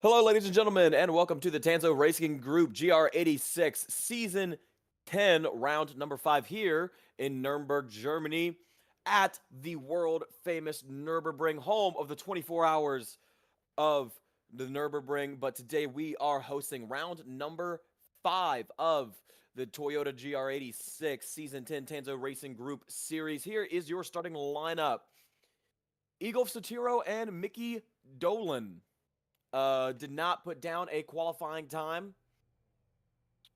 Hello, ladies and gentlemen, and welcome to the TANSO Racing Group GR86 Season 10, round number 5 here in Nuremberg, Germany, at the world-famous Nurburgring, home of the 24 hours of the Nurburgring. But today we are hosting round number 5 of the Toyota GR86 Season 10 TANSO Racing Group Series. Here is your starting lineup. Igor Sotiro and Mickey Dolan. Did not put down a qualifying time.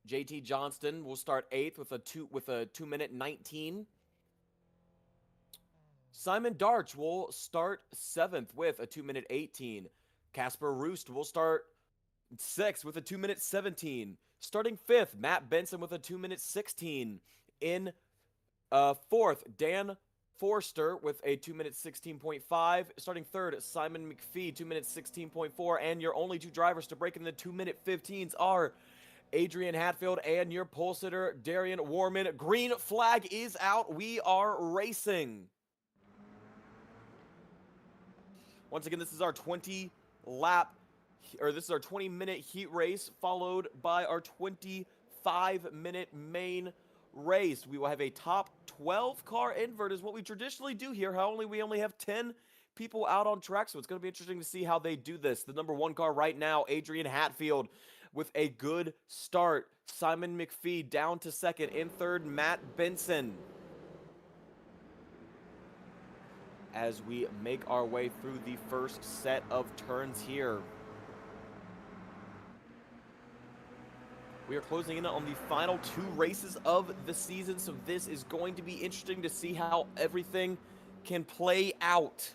JT Johnston will start 8th with a 2-minute 19. Simon Darch will start 7th with a 2-minute 18. Casper Roost will start 6th with a 2-minute 17. Starting 5th, Matt Benson with a 2-minute 16. In 4th, Dan Forster with a 2-minute 16.5. Starting 3rd, Simon McPhee, 2-minute 16.4. And your only two drivers to break in the 2-minute 15s are Adrian Hatfield and your pole sitter, Darian Warman. Green flag is out. We are racing. Once again, this is our 20-minute heat race, followed by our 25-minute main race. We will have a top 12 car invert is what we traditionally do here. We only have 10 people out on track, so it's going to be interesting to see how they do this. The number 1 car right now, Adrian Hatfield, with a good start. Simon McPhee down to 2nd. In 3rd, Matt Benson. As we make our way through the first set of turns here. We are closing in on the final 2 races of the season, so this is going to be interesting to see how everything can play out.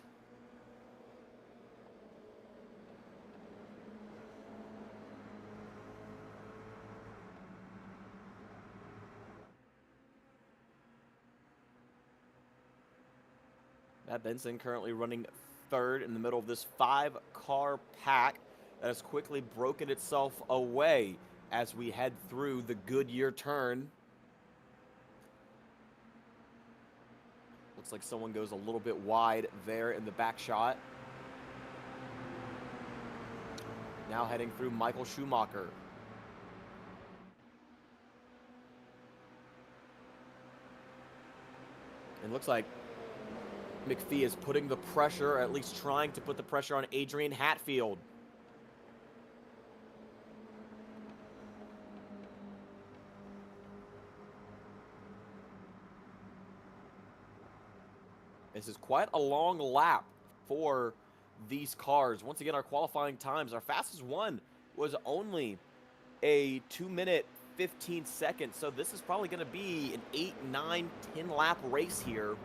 Matt Benson currently running 3rd in the middle of this 5-car pack that has quickly broken itself away as we head through the Goodyear turn. Looks like someone goes a little bit wide there in the back shot. Now heading through Michael Schumacher. It looks like McPhee is putting the pressure, or at least trying to put the pressure on Adrian Hatfield. This is quite a long lap for these cars. Once again, our qualifying times, our fastest one was only a 2-minute 15 seconds. So this is probably going to be an 8, 9, 10 lap race here.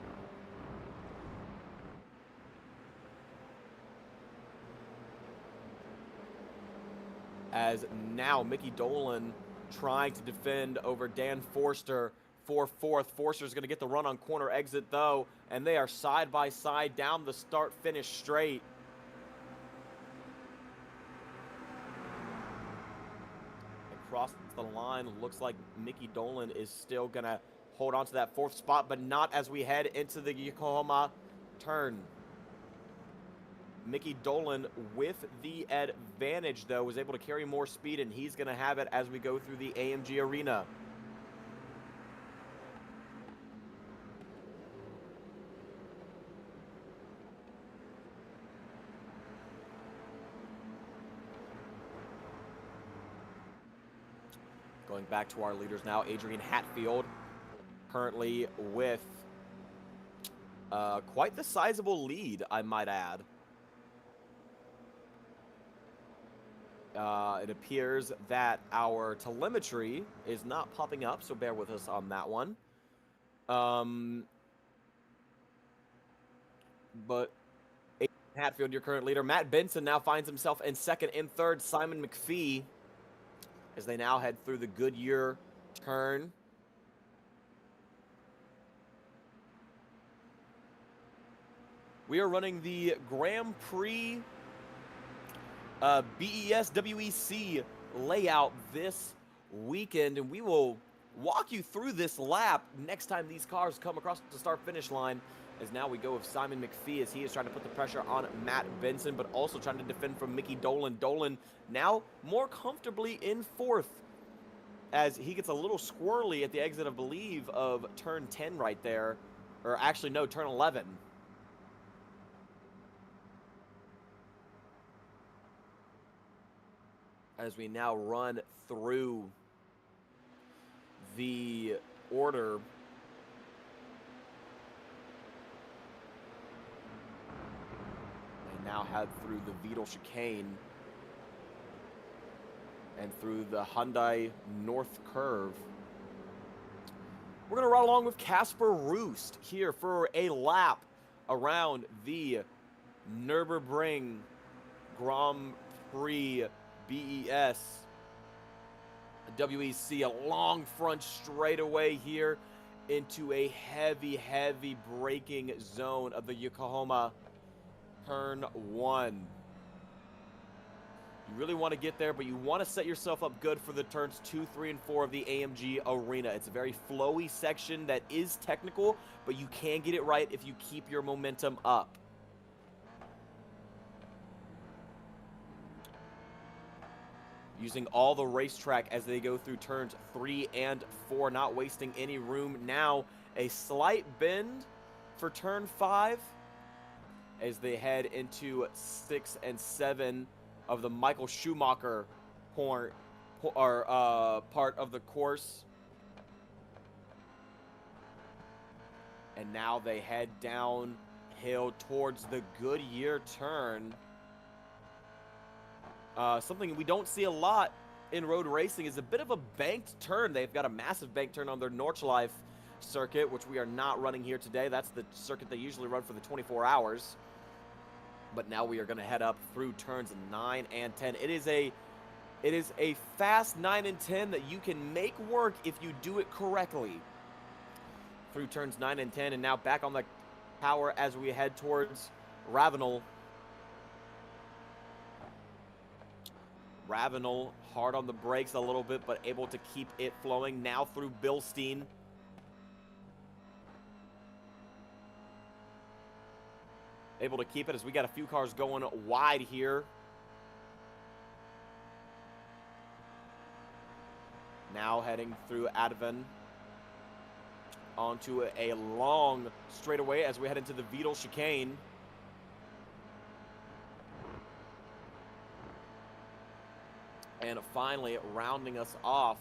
As now Mickey Dolan trying to defend over Dan Forster for 4th. Forster's going to get the run on corner exit, though, and they are side by side down the start-finish straight. Across the line, looks like Mickey Dolan is still going to hold on to that 4th spot, but not as we head into the Yokohama turn. Mickey Dolan with the advantage, though, was able to carry more speed, and he's going to have it as we go through the AMG Arena. Going back to our leaders now, Adrian Hatfield, currently with quite the sizable lead, I might add. It appears that our telemetry is not popping up, so bear with us on that one. But Hatfield, your current leader. Matt Benson now finds himself in 2nd. In 3rd, Simon McPhee, as they now head through the Goodyear turn. We are running the Grand Prix BES WEC layout this weekend, and we will walk you through this lap next time these cars come across the start-finish line. as now we go with Simon McPhee as he is trying to put the pressure on Matt Benson, but also trying to defend from Mickey Dolan. Dolan now more comfortably in fourth as he gets a little squirrely at the exit, I believe, of turn 10 right there. Or actually, no, turn 11. As we now run through the order. Now head through the Vidal chicane and through the Hyundai North Curve. We're going to ride along with Casper Roost here for a lap around the Nurburgring Grand Prix BES WEC. A long front straightaway here into a heavy braking zone of the Yokohama turn 1. You really want to get there, but you want to set yourself up good for the turns 2, 3, and 4 of the AMG Arena. It's a very flowy section that is technical, but you can get it right if you keep your momentum up. Using all the racetrack as they go through turns 3 and 4, not wasting any room. Now a slight bend for turn 5 as they head into 6 and 7 of the Michael Schumacher part of the course. And now they head downhill towards the Goodyear turn. Something we don't see a lot in road racing is a bit of a banked turn. They've got a massive banked turn on their Nordschleife circuit, which we are not running here today. That's the circuit they usually run for the 24 hours. But now we are going to head up through turns 9 and 10. It is a fast 9 and 10 that you can make work if you do it correctly. Through turns 9 and 10, and now back on the power as we head towards Ravenel. Ravenel hard on the brakes a little bit, but able to keep it flowing. Now through Bilstein. Able to keep it as we got a few cars going wide here. Now heading through Adven onto a long straightaway as we head into the Vidal chicane. And finally rounding us off,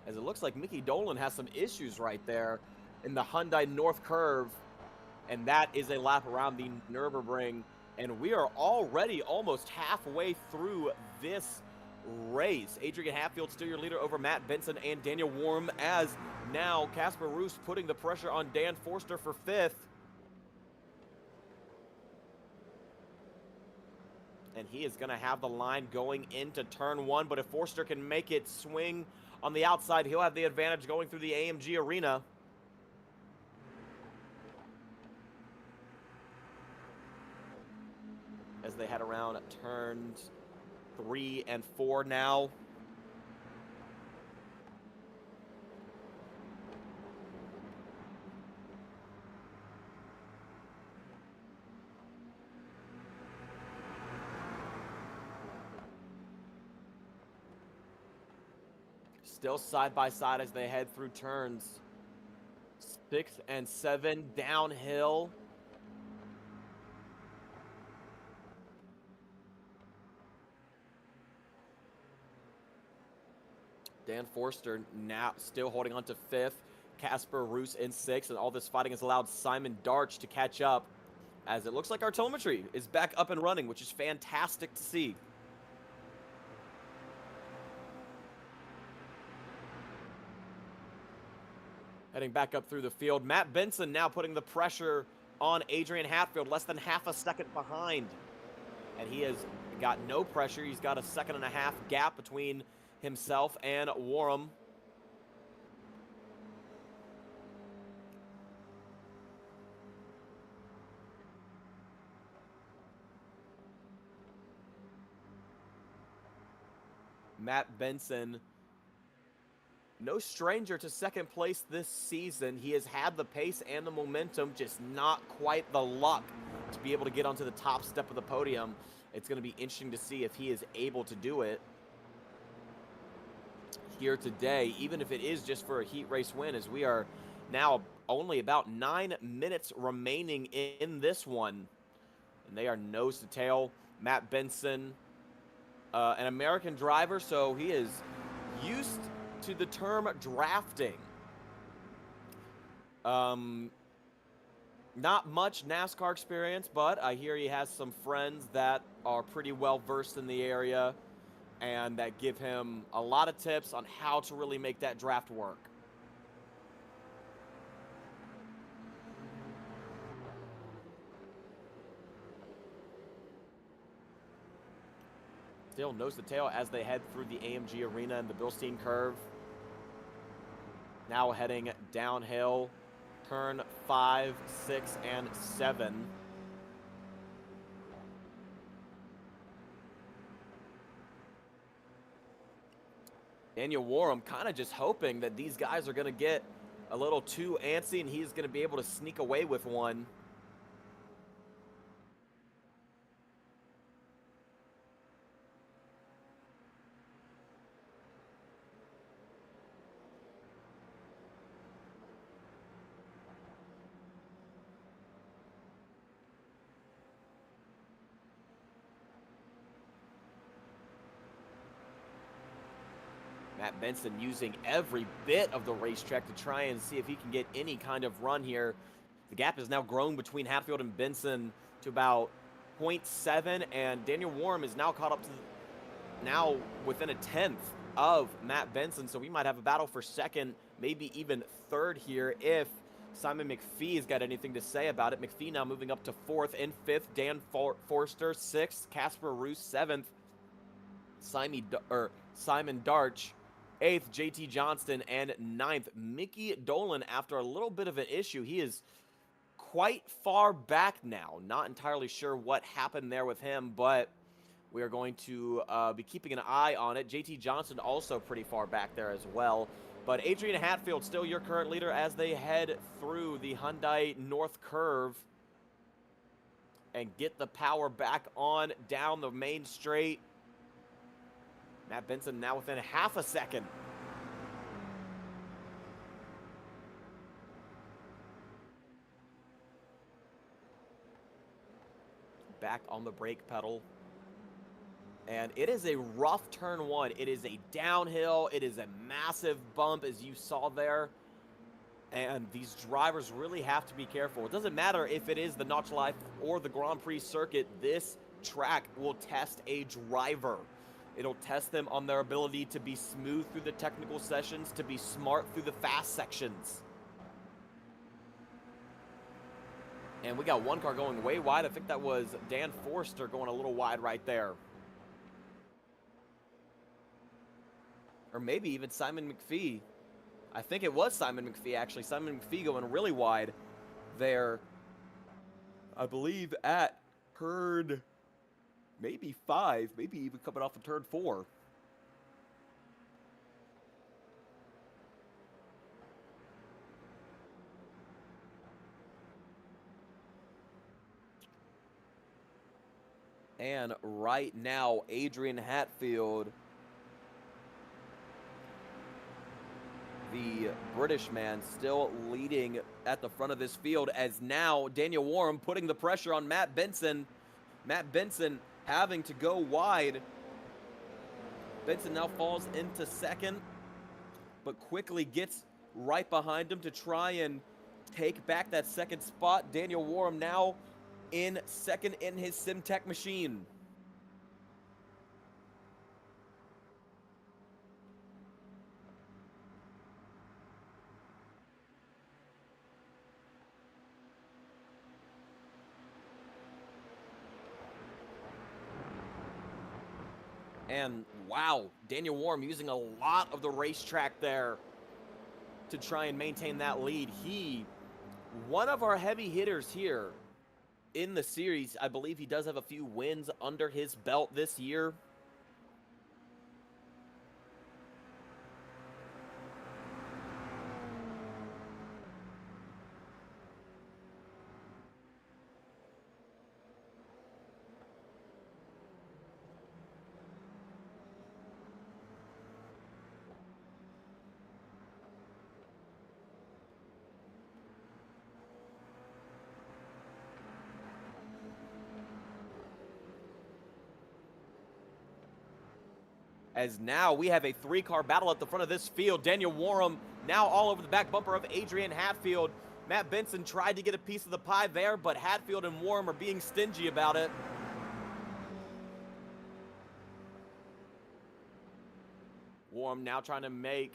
as it looks like Mickey Dolan has some issues right there in the Hyundai North Curve. And that is a lap around the Nurburgring. And we are already almost halfway through this race. Adrian Hatfield still your leader over Matt Benson and Daniel Warm, as now Casper Roost putting the pressure on Dan Forster for 5th. And he is going to have the line going into turn 1. But if Forster can make it swing on the outside, he'll have the advantage going through the AMG Arena. As they head around turns 3 and 4 now. Still side by side as they head through turns 6 and 7 downhill. Dan Forster now still holding on to 5th. Casper Roost in 6th, and all this fighting has allowed Simon Darch to catch up, as it looks like our telemetry is back up and running, which is fantastic to see. Heading back up through the field, Matt Benson now putting the pressure on Adrian Hatfield, less than half a second behind. And he has got no pressure. He's got a 1.5 second gap between himself and Warham. Matt Benson no stranger to second place this season. He has had the pace and the momentum, just not quite the luck to be able to get onto the top step of the podium. It's going to be interesting to see if he is able to do it here today, even if it is just for a heat race win, as we are now only about 9 minutes remaining in this one. And they are nose to tail. Matt Benson, an American driver, so he is used to the term drafting. Not much NASCAR experience, but I hear he has some friends that are pretty well versed in the area and that give him a lot of tips on how to really make that draft work. Still nose to tail as they head through the AMG Arena and the Bilstein curve. Now heading downhill, turn 5, 6, and 7. Daniel Warham kind of just hoping that these guys are going to get a little too antsy and he's going to be able to sneak away with one. Matt Benson using every bit of the racetrack to try and see if he can get any kind of run here. The gap has now grown between Hatfield and Benson to about 0.7, and Daniel Warham is now caught up to now within a tenth of Matt Benson, so we might have a battle for second, maybe even third here if Simon McPhee has got anything to say about it. McPhee now moving up to fourth and fifth. Dan Forster sixth. Casper Roos seventh. Simon Darch 8th, JT Johnston, and 9th, Mickey Dolan. After a little bit of an issue, he is quite far back now. Not entirely sure what happened there with him, but we are going to be keeping an eye on it. JT Johnston also pretty far back there as well. But Adrian Hatfield still your current leader as they head through the Hyundai North Curve and get the power back on down the main straight. Matt Benson now within half a second. Back on the brake pedal. And it is a rough turn one. It is a downhill. It is a massive bump, as you saw there. And these drivers really have to be careful. It doesn't matter if it is the Notch Life or the Grand Prix circuit. This track will test a driver. It'll test them on their ability to be smooth through the technical sessions, to be smart through the fast sections. And we got one car going way wide. I think that was Dan Forster going a little wide right there. Or maybe even Simon McPhee. I think it was Simon McPhee, actually. Simon McPhee going really wide there. I believe at turn maybe 5, maybe even coming off of turn 4. And right now, Adrian Hatfield, the British man, still leading at the front of this field, as now Daniel Warham putting the pressure on Matt Benson. Matt Benson having to go wide. Benson now falls into second, but quickly gets right behind him to try and take back that second spot. Daniel Warham now in second in his SimTech machine. And wow, Daniel Warham using a lot of the racetrack there to try and maintain that lead. One of our heavy hitters here in the series. I believe he does have a few wins under his belt this year. as now we have a 3-car battle at the front of this field. Daniel Warham now all over the back bumper of Adrian Hatfield. Matt Benson tried to get a piece of the pie there, but Hatfield and Warham are being stingy about it. Warham now trying to make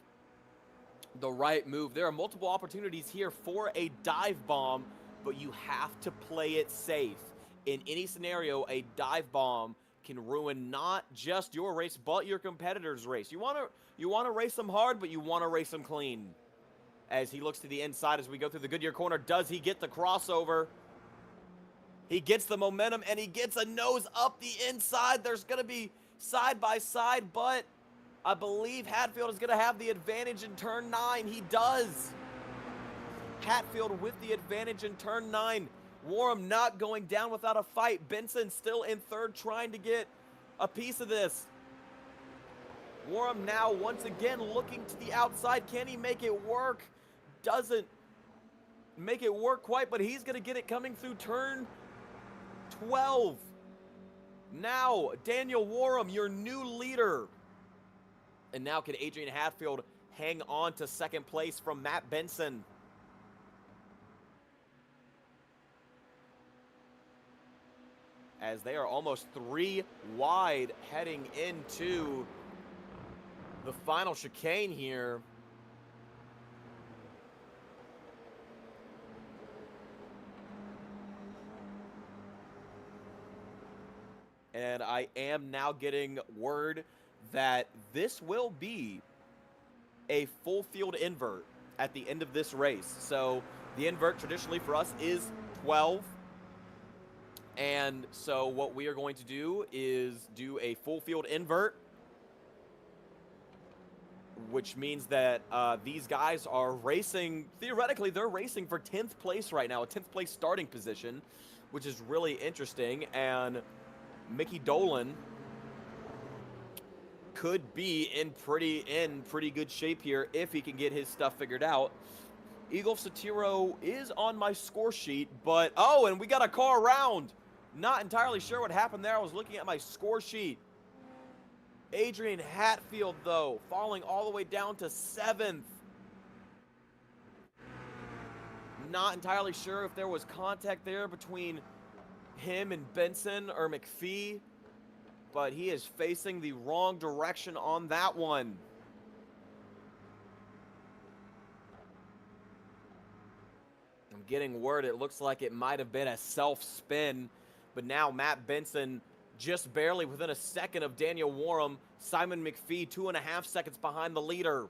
the right move. There are multiple opportunities here for a dive bomb, but you have to play it safe. In any scenario, a dive bomb can ruin not just your race, but your competitor's race. You want to race them hard, but you want to race them clean. As he looks to the inside as we go through the Goodyear corner, does he get the crossover? He gets the momentum, and he gets a nose up the inside. There's going to be side by side, but I believe Hatfield is going to have the advantage in turn 9. He does. Hatfield with the advantage in turn 9. Warham not going down without a fight. Benson still in third, trying to get a piece of this. Warham now once again looking to the outside. Can he make it work? Doesn't make it work quite, but he's going to get it coming through turn 12. Now, Daniel Warham, your new leader. And now can Adrian Hatfield hang on to second place from Matt Benson? As they are almost 3 wide heading into the final chicane here. And I am now getting word that this will be a full field invert at the end of this race. So the invert traditionally for us is 12. And so what we are going to do is do a full field invert, which means that these guys are racing, theoretically, they're racing for 10th place right now, a 10th place starting position, which is really interesting. And Mickey Dolan could be in pretty good shape here if he can get his stuff figured out. Eagle Satiro is on my score sheet, but oh, and we got a car around. Not entirely sure what happened there. I was looking at my score sheet. Adrian Hatfield, though, falling all the way down to 7th. Not entirely sure if there was contact there between him and Benson or McPhee, but he is facing the wrong direction on that one. I'm getting word it looks like it might have been a self-spin, but now Matt Benson just barely within a second of Daniel Warham. Simon McPhee 2.5 seconds behind the leader.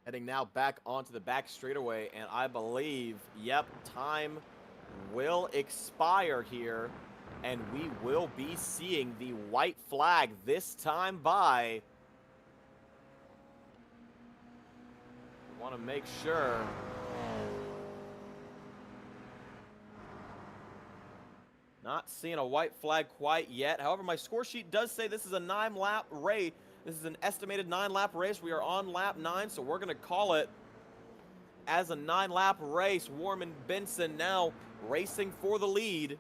Heading now back onto the back straightaway, and I believe, yep, time will expire here, and we will be seeing the white flag this time by. Want to make sure. Not seeing a white flag quite yet. However, my score sheet does say this is a 9-lap race. This is an estimated 9-lap race. We are on lap 9, so we're going to call it as a 9-lap race. Warham and Benson now racing for the lead.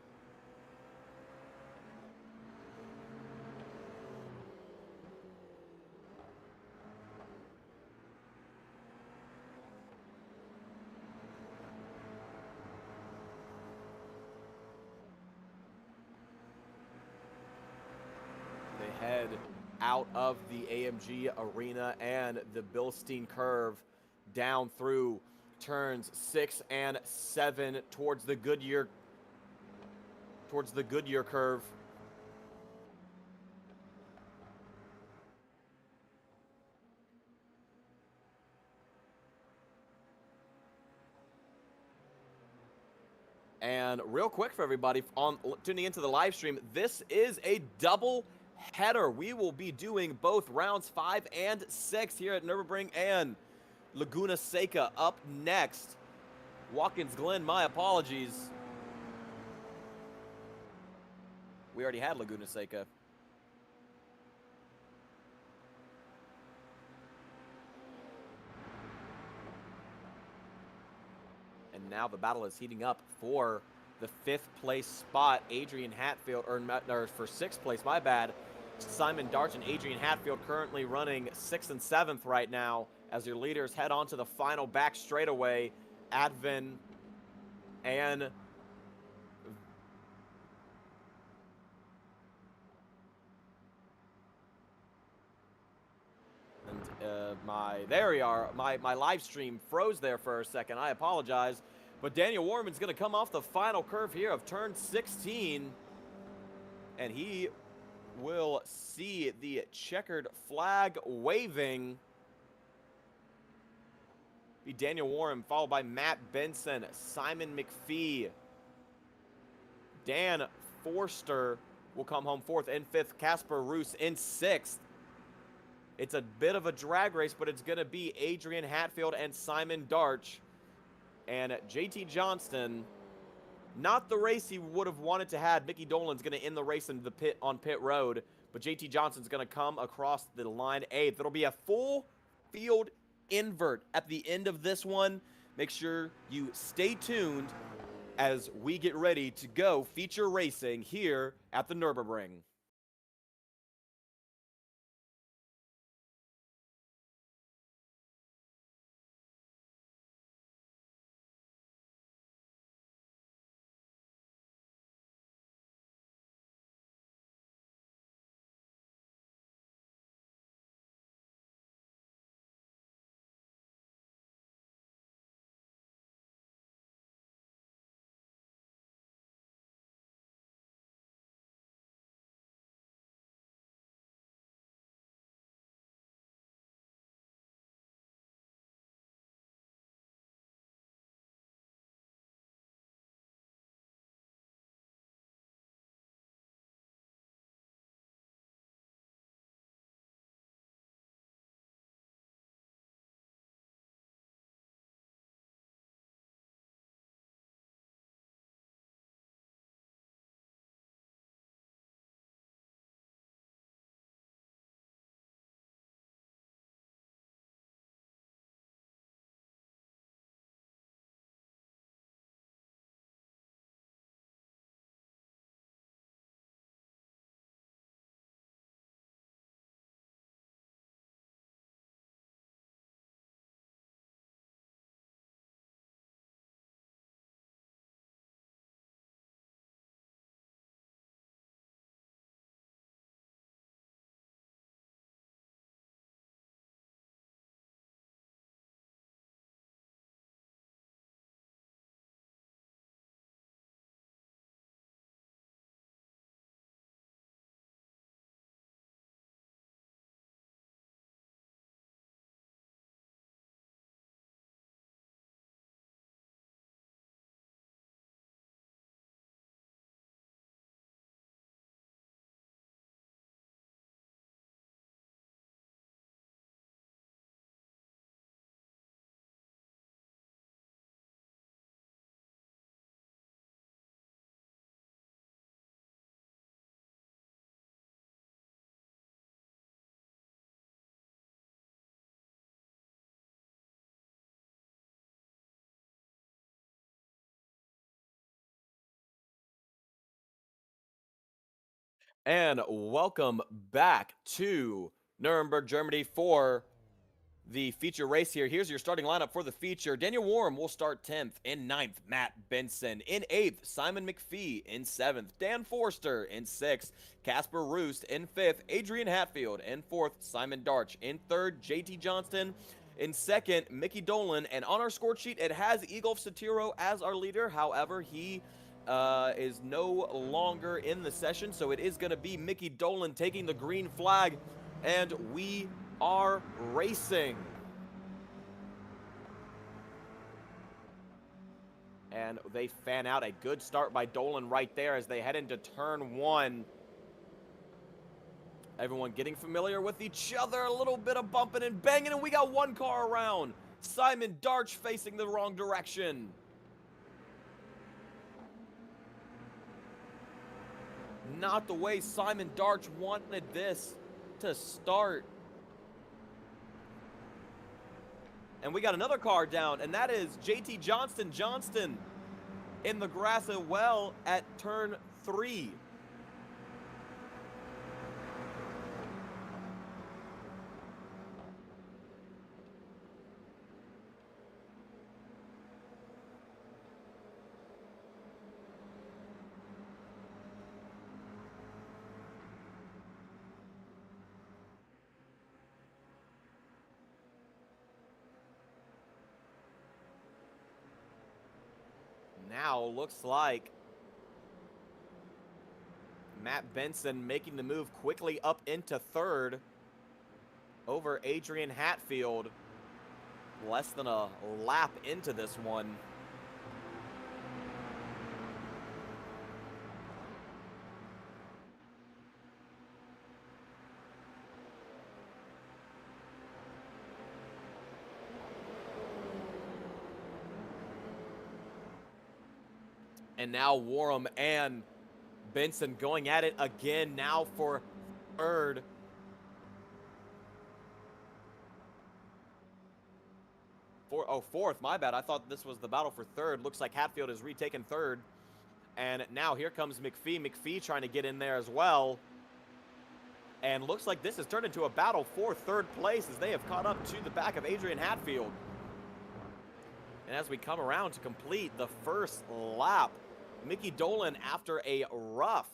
They head out of the AMG Arena and the Bilstein curve down through turns 6 and 7 towards the Goodyear curve. And real quick for everybody tuning into the live stream, this is a double header. We will be doing both rounds 5 and 6 here at Nurburgring and Laguna Seca up next. Watkins Glen, my apologies. We already had Laguna Seca. And now the battle is heating up for the 5th place spot. Adrian Hatfield, or for 6th place, my bad. Simon Darch and Adrian Hatfield currently running 6th and 7th right now as your leaders head on to the final back straightaway. Advin and there we are. My live stream froze there for a second. I apologize. But Daniel Warman's going to come off the final curve here of turn 16. And he will see the checkered flag waving. Be Daniel Warren, followed by Matt Benson, Simon McPhee. Dan Forster will come home 4th and 5th. Casper Roos in 6th. It's a bit of a drag race, but it's going to be Adrian Hatfield and Simon Darch. And JT Johnston, not the race he would have wanted to have. Mickey Dolan's going to end the race in the pit on pit road, but JT Johnston's going to come across the line 8th. It'll be a full field invert at the end of this one. Make sure you stay tuned as we get ready to go feature racing here at the Nurburgring. And welcome back to Nuremberg, Germany for the feature race here. Here's your starting lineup for the feature. Daniel Warren will start 10th. In 9th, Matt Benson. In 8th, Simon McPhee. In 7th, Dan Forster. In 6th, Casper Roost. In 5th, Adrian Hatfield. In 4th, Simon Darch. In 3rd, JT Johnston. In 2nd, Mickey Dolan. And on our score sheet, it has Egolf Satiro as our leader. However, he is no longer in the session, so it is going to be Mickey Dolan taking the green flag, and we are racing. And and they fan out. A good start by Dolan right there as they head into turn 1. Everyone getting familiar with each other, a little bit of bumping and banging, and we got one car around. Simon Darch facing the wrong direction. Not the way Simon Darch wanted this to start. And we got another car down, and that is JT Johnston. Johnston in the grass as well at turn 3. Now looks like Matt Benson making the move quickly up into 3rd over Adrian Hatfield. Less than a lap into this one. And now Warham and Benson going at it again now for 3rd. Fourth, my bad. I thought this was the battle for 3rd. Looks like Hatfield has retaken 3rd. And now here comes McPhee. McPhee trying to get in there as well. And looks like this has turned into a battle for 3rd place as they have caught up to the back of Adrian Hatfield. And as we come around to complete the first lap, Mickey Dolan, after a rough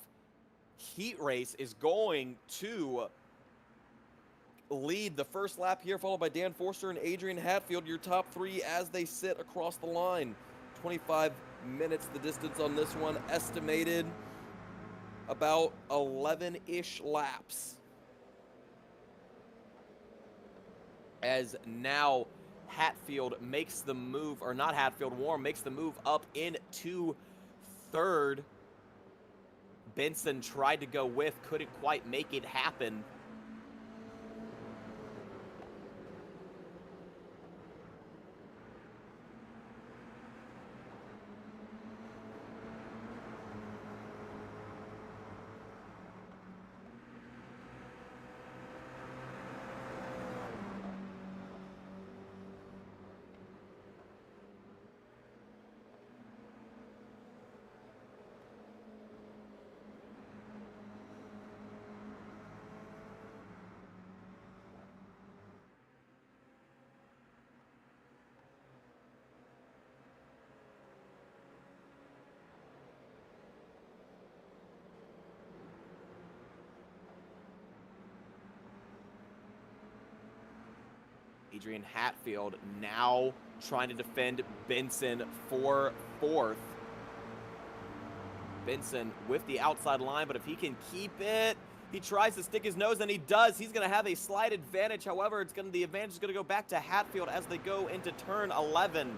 heat race, is going to lead the first lap here, followed by Dan Forster and Adrian Hatfield, your top 3 as they sit across the line. 25 minutes the distance on this one, estimated about 11-ish laps. As now Hatfield makes the move, or not Hatfield, Warren makes the move up into 3rd. Benson tried to go with, couldn't quite make it happen. Adrian Hatfield now trying to defend Benson for 4th. Benson with the outside line, but if he can keep it, he tries to stick his nose, and he does. He's going to have a slight advantage. However, the advantage is going to go back to Hatfield as they go into turn 11.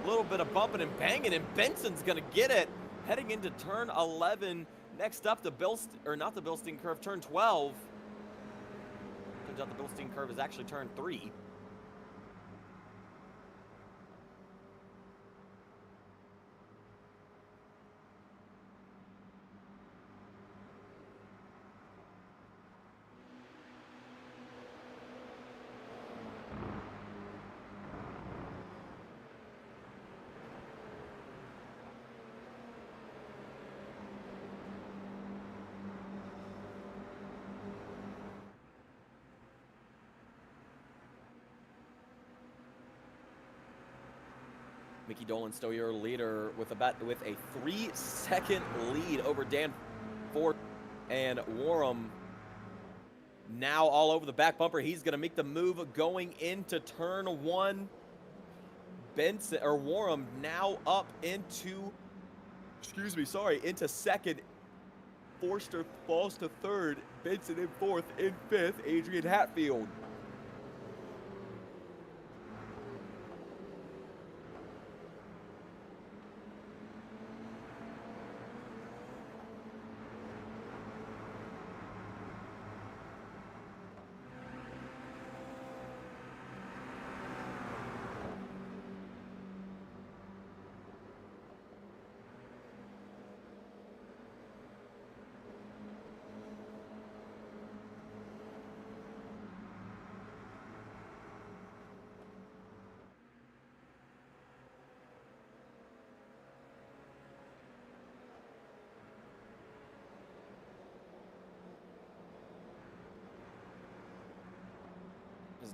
A little bit of bumping and banging, and Benson's going to get it heading into turn 11. Next up, the not the Bilstein curve, turn 12. Turns out the Bilstein curve is actually turn 3. Mickey Dolan still your leader with a 3-second lead over Dan Ford, and Warham now all over the back bumper. He's going to make the move going into turn 1. Warham now up into, into 2nd. Forster falls to 3rd. Benson in 4th. In 5th, Adrian Hatfield.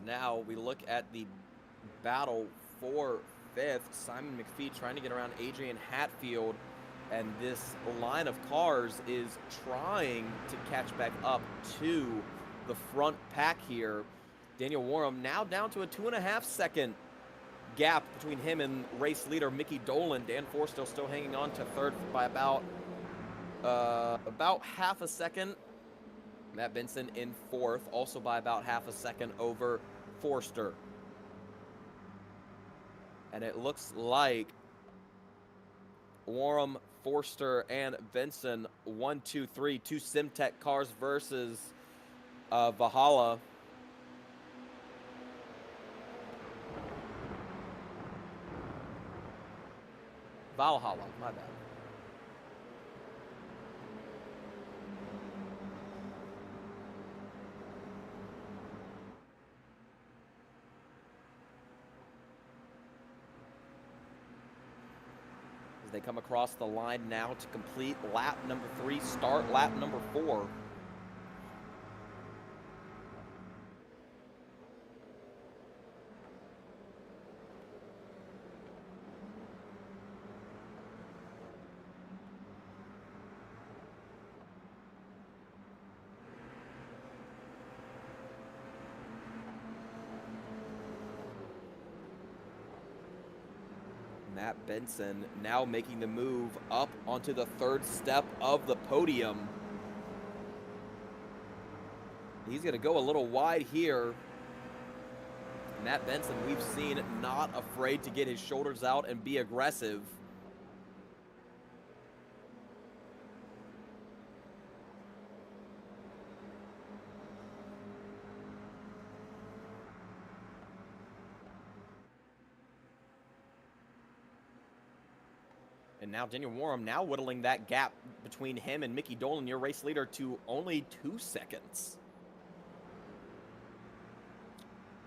Now we look at the battle for 5th. Simon McPhee trying to get around Adrian Hatfield, and this line of cars is trying to catch back up to the front pack here. Daniel Warham now down to a 2.5-second gap between him and race leader Mickey Dolan. Dan Forster still hanging on to 3rd by about half a second. Matt Benson in 4th, also by about half a second over Forster. And it looks like Warham, Forster, and Benson, 1, 2, 3, 2 Simtech cars versus Valhalla. Valhalla, my bad. As they come across the line now to complete lap number 3, start lap number 4. Matt Benson now making the move up onto the 3rd step of the podium. He's going to go a little wide here. Matt Benson, we've seen, not afraid to get his shoulders out and be aggressive. And now Daniel Warham now whittling that gap between him and Mickey Dolan, your race leader, to only 2 seconds.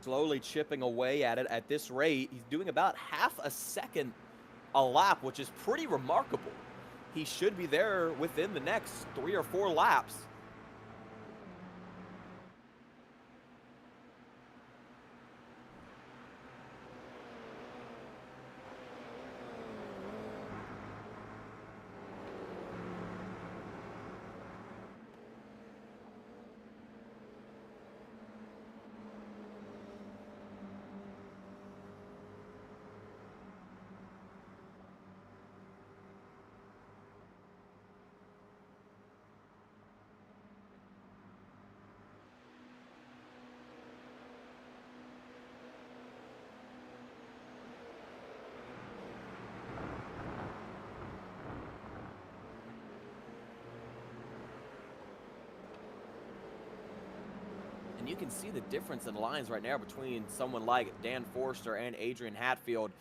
Slowly chipping away at it at this rate. He's doing about half a second a lap, which is pretty remarkable. He should be there within the next 3 or 4 laps. And you can see the difference in lines right now between someone like Dan Forster and Adrian Hatfield.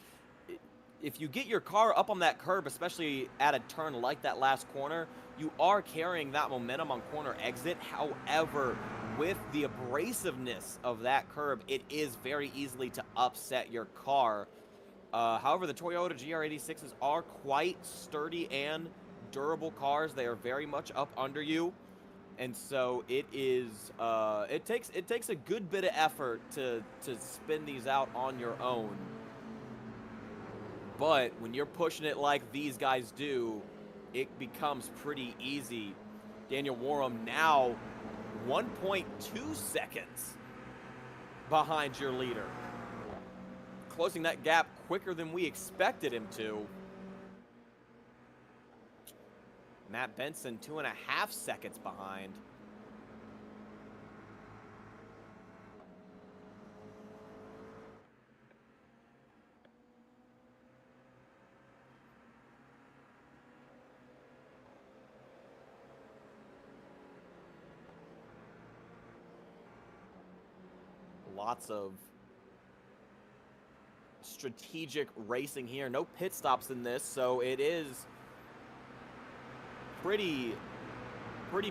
If you get your car up on that curb, especially at a turn like that last corner, you are carrying that momentum on corner exit. However, with the abrasiveness of that curb, it is very easily to upset your car. However, the Toyota GR86s are quite sturdy and durable cars. They are very much up under you. And so it is, it takes a good bit of effort to spin these out on your own. But when you're pushing it like these guys do, it becomes pretty easy. Daniel Warham now 1.2 seconds behind your leader. Closing that gap quicker than we expected him to. Matt Benson 2.5 seconds behind. Lots of strategic racing here. No pit stops in this, so it is pretty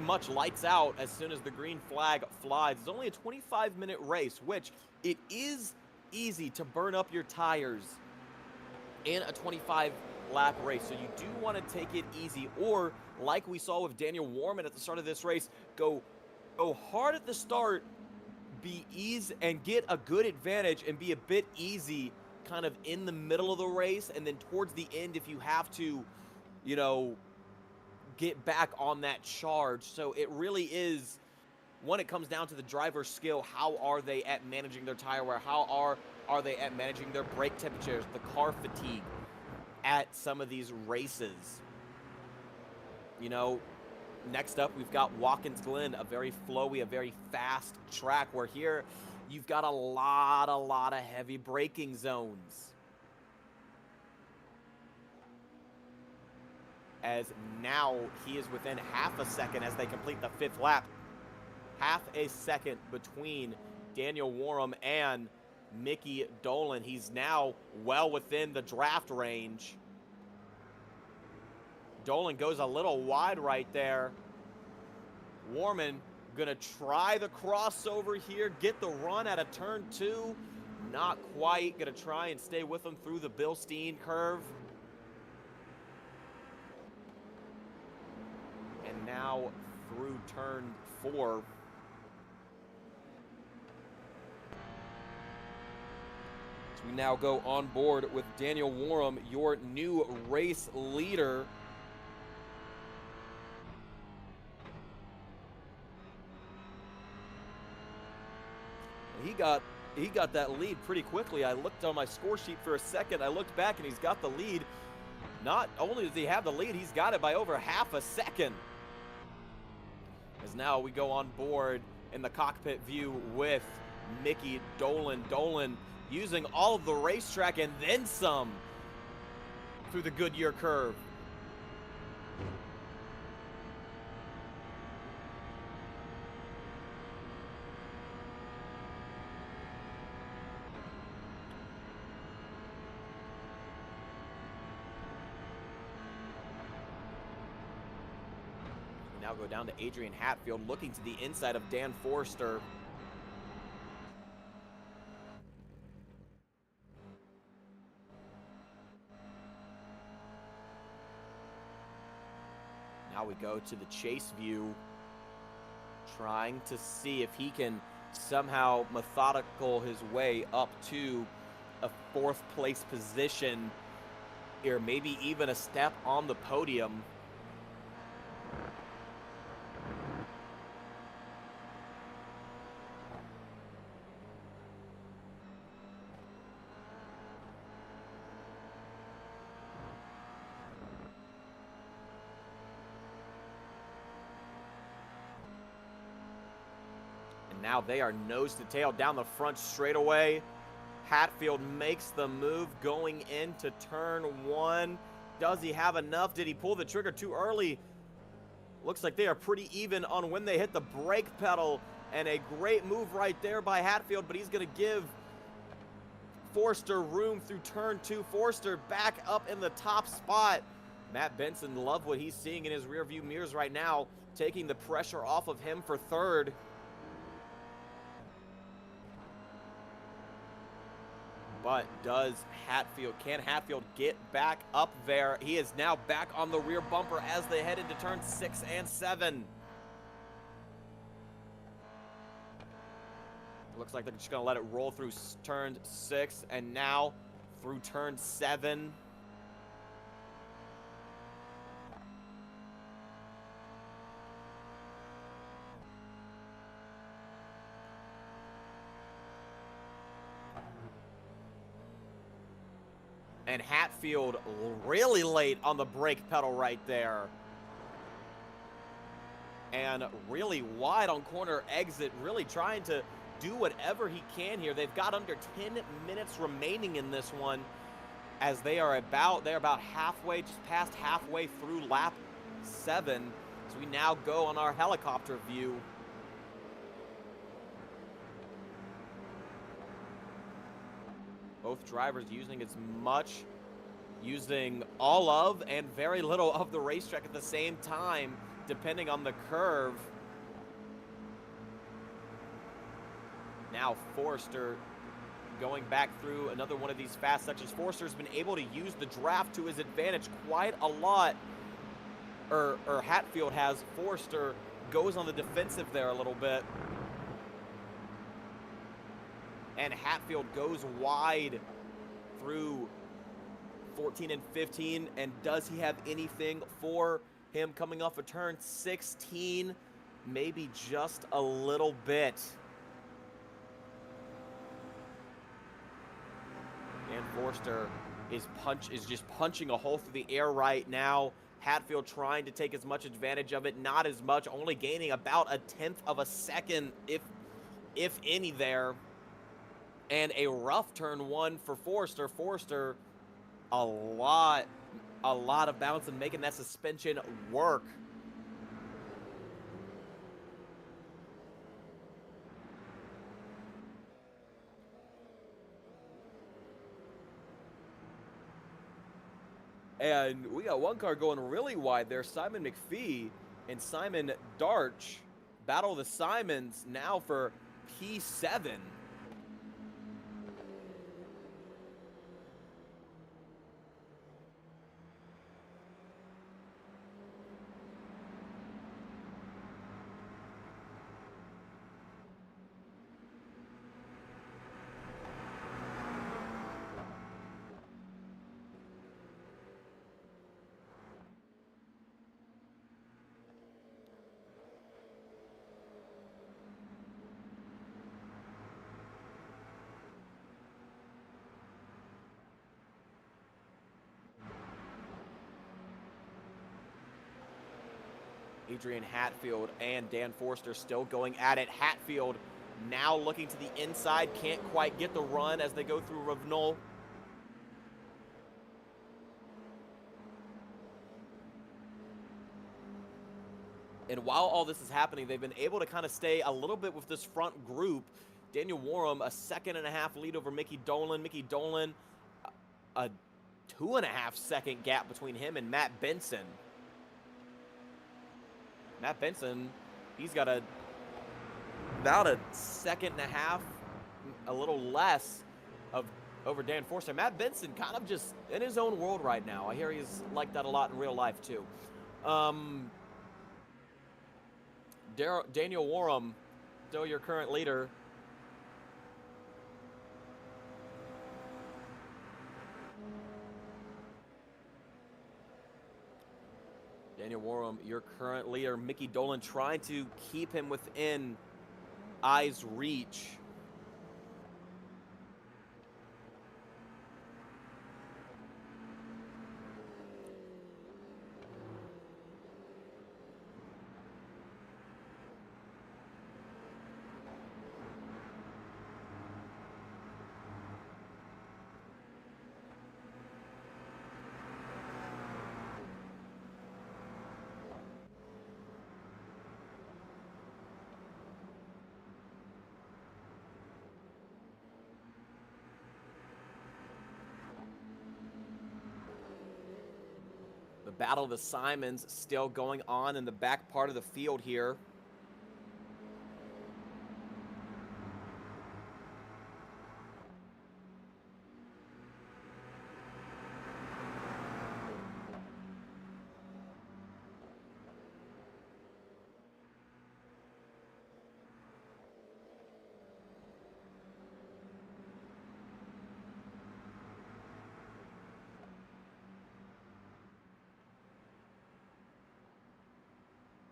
much lights out as soon as the green flag flies. It's only a 25-minute race, which it is easy to burn up your tires in a 25-lap race. So you do want to take it easy, or like we saw with Daniel Warham at the start of this race, go hard at the start, be easy and get a good advantage and be a bit easy kind of in the middle of the race, and then towards the end if you have to, you know, get back on that charge. So it really is, when it comes down to the driver's skill, how are they at managing their tire wear? How are they at managing their brake temperatures, the car fatigue at some of these races? You know, next up, we've got Watkins Glen, a very flowy, a very fast track, where here you've got a lot of heavy braking zones. As now he is within half a second as they complete the 5th lap. Half a second between Daniel Warham and Mickey Dolan. He's now well within the draft range. Dolan goes a little wide right there. Warman gonna try the crossover here, get the run out of turn 2. Not quite. Gonna try and stay with him through the Bilstein curve. And now through turn 4. So we now go on board with Daniel Warham, your new race leader. He got that lead pretty quickly. I looked on my score sheet for a second. I looked back and he's got the lead. Not only does he have the lead, he's got it by over half a second. As now we go on board in the cockpit view with Mickey Dolan. Dolan using all of the racetrack and then some through the Goodyear curve. Now go down to Adrian Hatfield, looking to the inside of Dan Forster. Now we go to the chase view, trying to see if he can somehow methodical his way up to a 4th place position, or maybe even a step on the podium. Now they are nose to tail down the front straightaway. Hatfield makes the move going into turn 1. Does he have enough? Did he pull the trigger too early? Looks like they are pretty even on when they hit the brake pedal. And a great move right there by Hatfield, but he's going to give Forster room through turn 2. Forster back up in the top spot. Matt Benson, love what he's seeing in his rearview mirrors right now, taking the pressure off of him for 3rd. But can Hatfield get back up there? He is now back on the rear bumper as they head into turn 6 and 7. Looks like they're just going to let it roll through turn 6 and now through turn 7. And Hatfield really late on the brake pedal right there. And really wide on corner exit, really trying to do whatever he can here. They've got under 10 minutes remaining in this one, as they're about halfway, just past halfway through lap 7. So we now go on our helicopter view. Both drivers using all of and very little of the racetrack at the same time, depending on the curve. Now Forster going back through another one of these fast sections. Forster's been able to use the draft to his advantage quite a lot. Or Hatfield has. Forster goes on the defensive there a little bit. And Hatfield goes wide through 14 and 15. And does he have anything for him coming off a turn 16? Maybe just a little bit. Dan Forster is just punching a hole through the air right now. Hatfield trying to take as much advantage of it, not as much, only gaining about a 1/10 of a second, if any there. And a rough turn 1 for Forster. Forster, a lot of bounce and making that suspension work. And we got one car going really wide there. Simon McPhee and Simon Darch battle the Simons now for P7. Adrian Hatfield and Dan Forster still going at it. Hatfield now looking to the inside. Can't quite get the run as they go through Ravenel. And while all this is happening, they've been able to kind of stay a little bit with this front group. Daniel Warham, a 2.5 lead over Mickey Dolan. Mickey Dolan, a 2.5-second gap between him and Matt Benson. Matt Benson, he's got about a 1.5 seconds, a little less over Dan Forster. Matt Benson kind of just in his own world right now. I hear he's like that a lot in real life too. Daniel Warham, still your current leader. Daniel Warham, your current leader. Mickey Dolan trying to keep him within eye's reach. The Battle of the Simons still going on in the back part of the field here.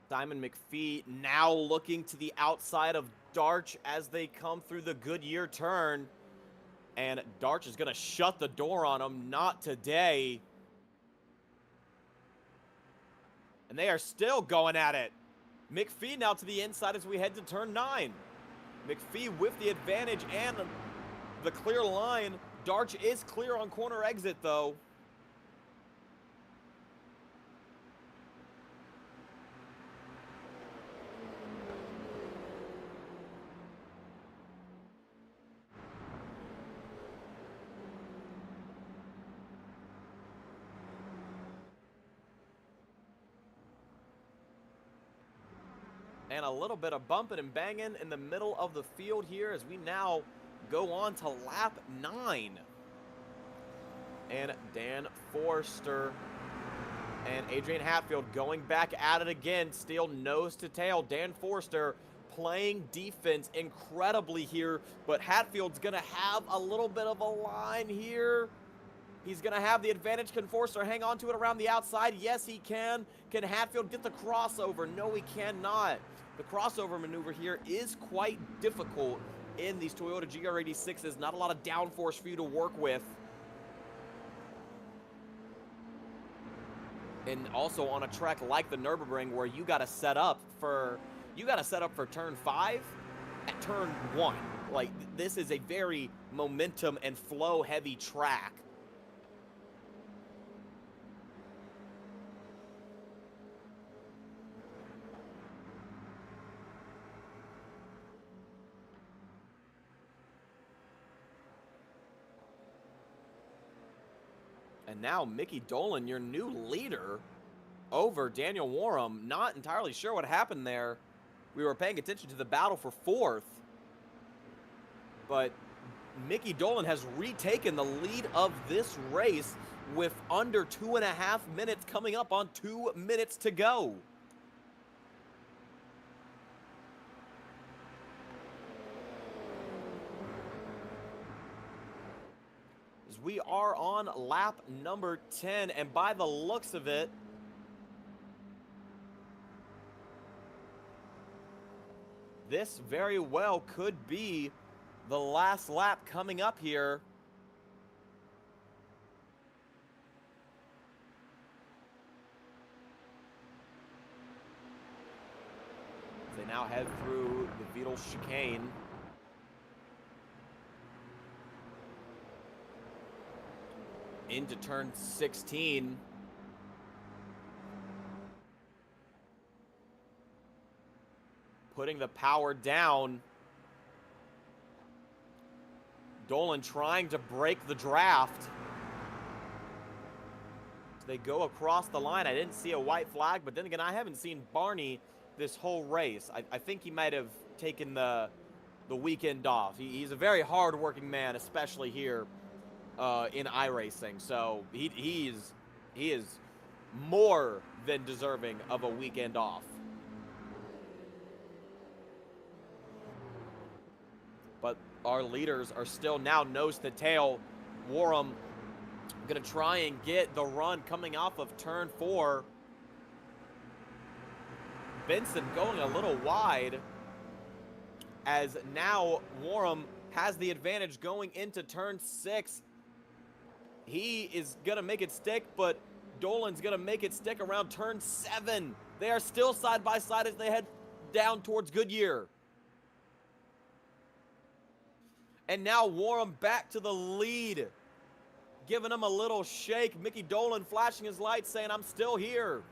Simon McPhee now looking to the outside of Darch as they come through the Goodyear turn. And Darch is going to shut the door on him. Not today. And they are still going at it. McPhee now to the inside as we head to turn 9. McPhee with the advantage and the clear line. Darch is clear on corner exit, though. And a little bit of bumping and banging in the middle of the field here as we now go on to lap 9. And Dan Forster and Adrian Hatfield going back at it again. Still nose to tail. Dan Forster playing defense incredibly here, but Hatfield's going to have a little bit of a line here. He's going to have the advantage. Can Forster hang on to it around the outside? Yes, he can. Can Hatfield get the crossover? No, he cannot. The crossover maneuver here is quite difficult in these Toyota GR86s. Not a lot of downforce for you to work with. And also on a track like the Nurburgring, where you got to set up for turn 5 at turn 1. Like, this is a very momentum and flow heavy track. And now Mickey Dolan, your new leader, over Daniel Warham. Not entirely sure what happened there. We were paying attention to the battle for 4th. But Mickey Dolan has retaken the lead of this race with under 2.5 minutes, coming up on 2 minutes to go. We are on lap number 10, and by the looks of it, this very well could be the last lap coming up here. They now head through the Beetle chicane. Into turn 16. Putting the power down. Dolan trying to break the draft. They go across the line. I didn't see a white flag, but then again, I haven't seen Barney this whole race. I think he might have taken the weekend off. He's a very hard-working man, especially here in iRacing, so he is more than deserving of a weekend off. But our leaders are still now nose to tail. Warham gonna try and get the run coming off of turn 4. Benson going a little wide, as now Warham has the advantage going into turn 6. He is going to make it stick, but Dolan's going to make it stick around turn 7. They are still side by side as they head down towards Goodyear. And now Warham back to the lead, giving him a little shake. Mickey Dolan flashing his lights saying, "I'm still here."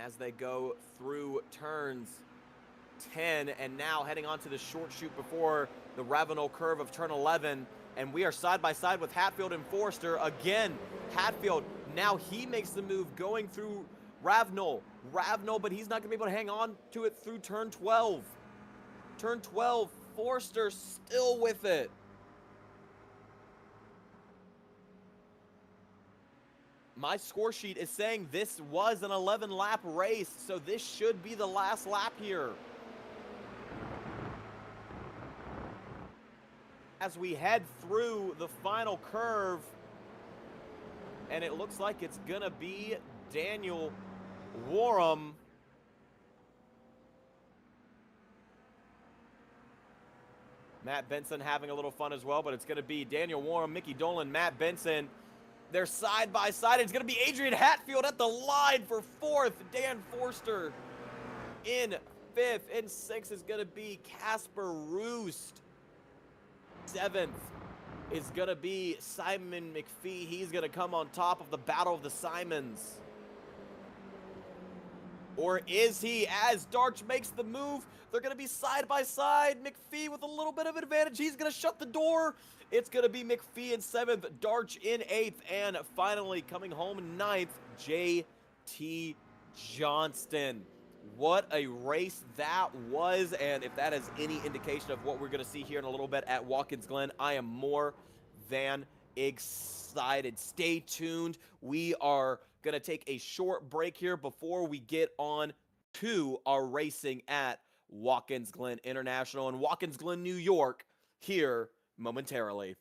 As they go through turns 10 and now heading on to the short chute before the Ravenel curve of turn 11, and we are side by side with Hatfield and Forster. Again, Hatfield, now he makes the move going through Ravenel, but he's not going to be able to hang on to it through turn 12. Turn 12, Forster still with it. My score sheet is saying this was an 11-lap race, so this should be the last lap here. As we head through the final curve, and it looks like it's going to be Daniel Warham. Matt Benson having a little fun as well, but it's going to be Daniel Warham, Mickey Dolan, Matt Benson. They're side by side. It's going to be Adrian Hatfield at the line for 4th. Dan Forster in 5th. In 6th is going to be Casper Roost. 7th is going to be Simon McPhee. He's going to come on top of the Battle of the Simons. Or is he? As Darch makes the move, they're going to be side by side. McPhee with a little bit of advantage. He's going to shut the door. It's going to be McPhee in 7th, Darch in 8th, and finally coming home in 9th, J.T. Johnston. What a race that was, and if that is any indication of what we're going to see here in a little bit at Watkins Glen, I am more than excited. Stay tuned. We are going to take a short break here before we get on to our racing at Watkins Glen International in Watkins Glen, New York, here momentarily.